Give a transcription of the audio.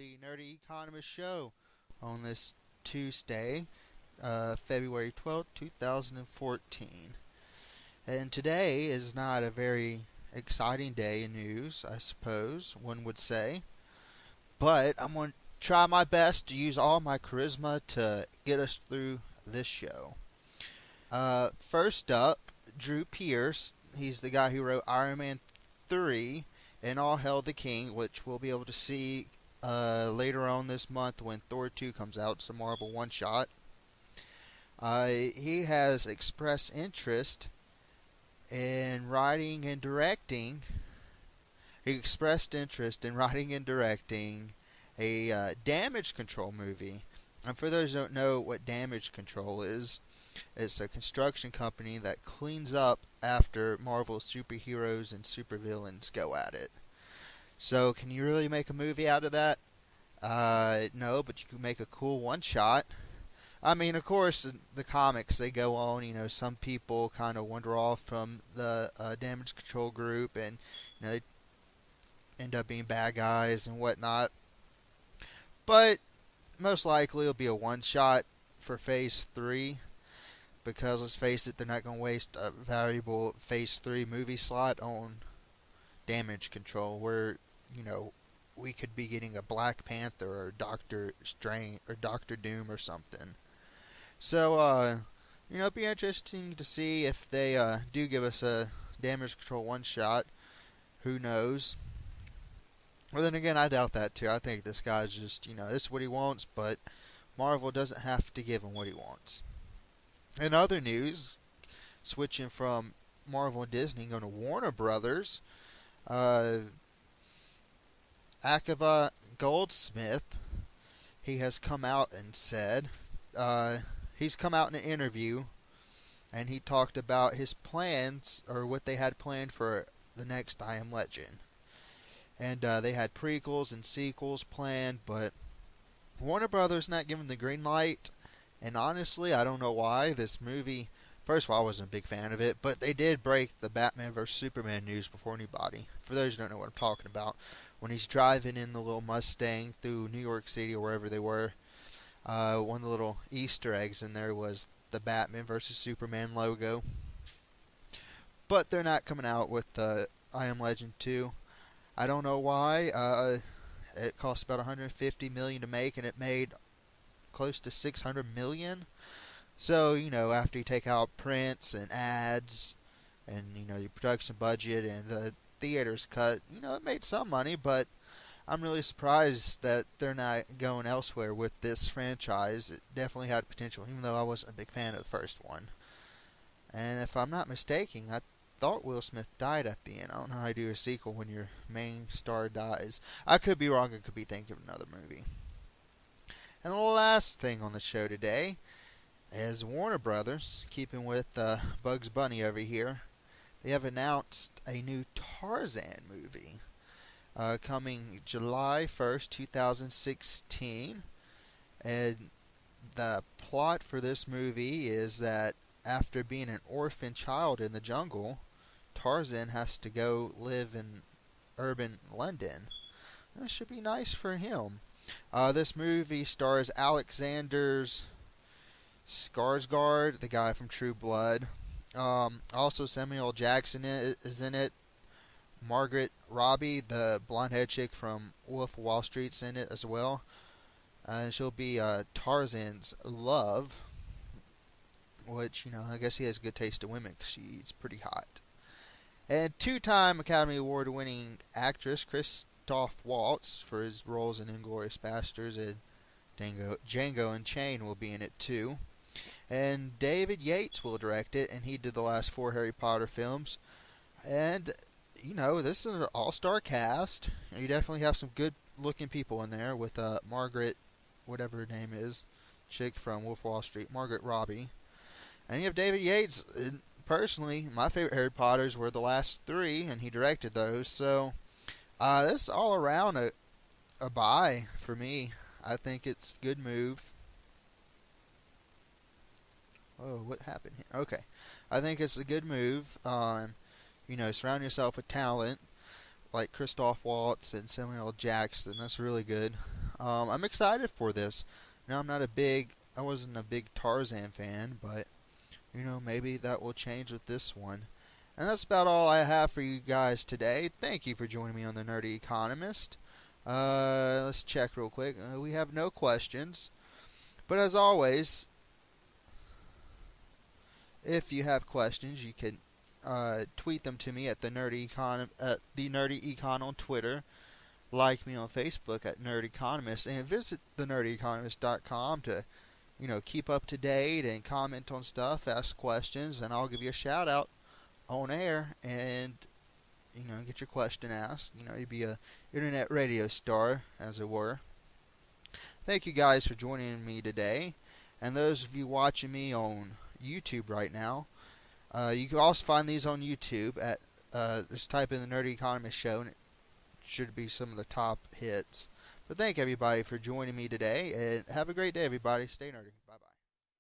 the Nerdy Economist show on this Tuesday, February 12th, 2014. And today is not a very exciting day in news, I suppose one would say. But I'm going to try my best to use all my charisma to get us through this show. First up, Drew Pearce. He's the guy who wrote Iron Man 3 and All Hail the King, which we'll be able to see later on this month when Thor 2 comes out. It's a Marvel one-shot. He has expressed interest in writing and directing. He expressed interest in writing and directing a damage control movie. And for those who don't know what damage control is, it's a construction company that cleans up after Marvel superheroes and supervillains go at it. So, can you really make a movie out of that? No, but you can make a cool one-shot. I mean, of course, the comics, they go on, some people kind of wander off from the damage control group and, they end up being bad guys and whatnot. But, most likely, it'll be a one-shot for Phase 3. Because, let's face it, they're not going to waste a valuable Phase 3 movie slot on damage control where, we could be getting a Black Panther or Doctor Strange or Doctor Doom or something. So, it'd be interesting to see if they do give us a damage control one-shot. Who knows? Well, then again, I doubt that too. I think this guy's just, this is what he wants, but Marvel doesn't have to give him what he wants. In other news, switching from Marvel and Disney, going to Warner Brothers, Akiva Goldsmith, he has come out and said, he's come out in an interview, and he talked about his plans, or what they had planned for the next I Am Legend. And they had prequels and sequels planned, but Warner Brothers not giving the green light. And honestly, I don't know why this movie. First of all, I wasn't a big fan of it, but they did break the Batman vs Superman news before anybody. For those who don't know what I'm talking about, when he's driving in the little Mustang through New York City or wherever they were, one of the little Easter eggs in there was the Batman vs Superman logo. But they're not coming out with I Am Legend 2. I don't know why. It cost about $150 million to make, and it made close to $600 million. So, after you take out prints and ads and, your production budget and the theater's cut, it made some money, but I'm really surprised that they're not going elsewhere with this franchise. It definitely had potential, even though I wasn't a big fan of the first one. And if I'm not mistaken, I thought Will Smith died at the end. I don't know how you do a sequel when your main star dies. I could be wrong. I could be thinking of another movie. And the last thing on the show today is Warner Brothers, keeping with Bugs Bunny over here. They have announced a new Tarzan movie coming July 1st, 2016. And the plot for this movie is that after being an orphan child in the jungle, Tarzan has to go live in urban London. That should be nice for him. This movie stars Alexander Skarsgård, the guy from True Blood. Also, Samuel Jackson is in it. Margaret Robbie, the blonde-haired chick from Wolf of Wall Street, is in it as well. And she'll be Tarzan's love, which, I guess he has a good taste in women because she's pretty hot. And two-time Academy Award-winning actress Christoph Waltz for his roles in Inglourious Basterds and Django Unchained will be in it too. And David Yates will direct it, and he did the last 4 Harry Potter films. And, this is an all-star cast. You definitely have some good-looking people in there with Margaret, whatever her name is, chick from Wolf of Wall Street, Margaret Robbie. And you have David Yates. Personally, my favorite Harry Potters were the last 3, and he directed those. So, this is all around a buy for me. I think it's a good move. Oh, what happened here? Okay. I think it's a good move. Surround yourself with talent like Christoph Waltz and Samuel Jackson. That's really good. I'm excited for this. Now I wasn't a big Tarzan fan, but maybe that will change with this one. And that's about all I have for you guys today. Thank you for joining me on the Nerdy Economist. Let's check real quick. We have no questions. But as always, if you have questions, you can tweet them to me at the Nerdy Econ on Twitter. Like me on Facebook at Nerd Economist, and visit thenerdeconomist.com to keep up to date and comment on stuff, ask questions, and I'll give you a shout out on air and get your question asked. You'd be a internet radio star, as it were. Thank you guys for joining me today, and those of you watching me on YouTube right now, you can also find these on YouTube at just type in the Nerdy Economist Show, and it should be some of the top hits. But thank everybody for joining me today, and have a great day, everybody. Stay nerdy. Bye bye.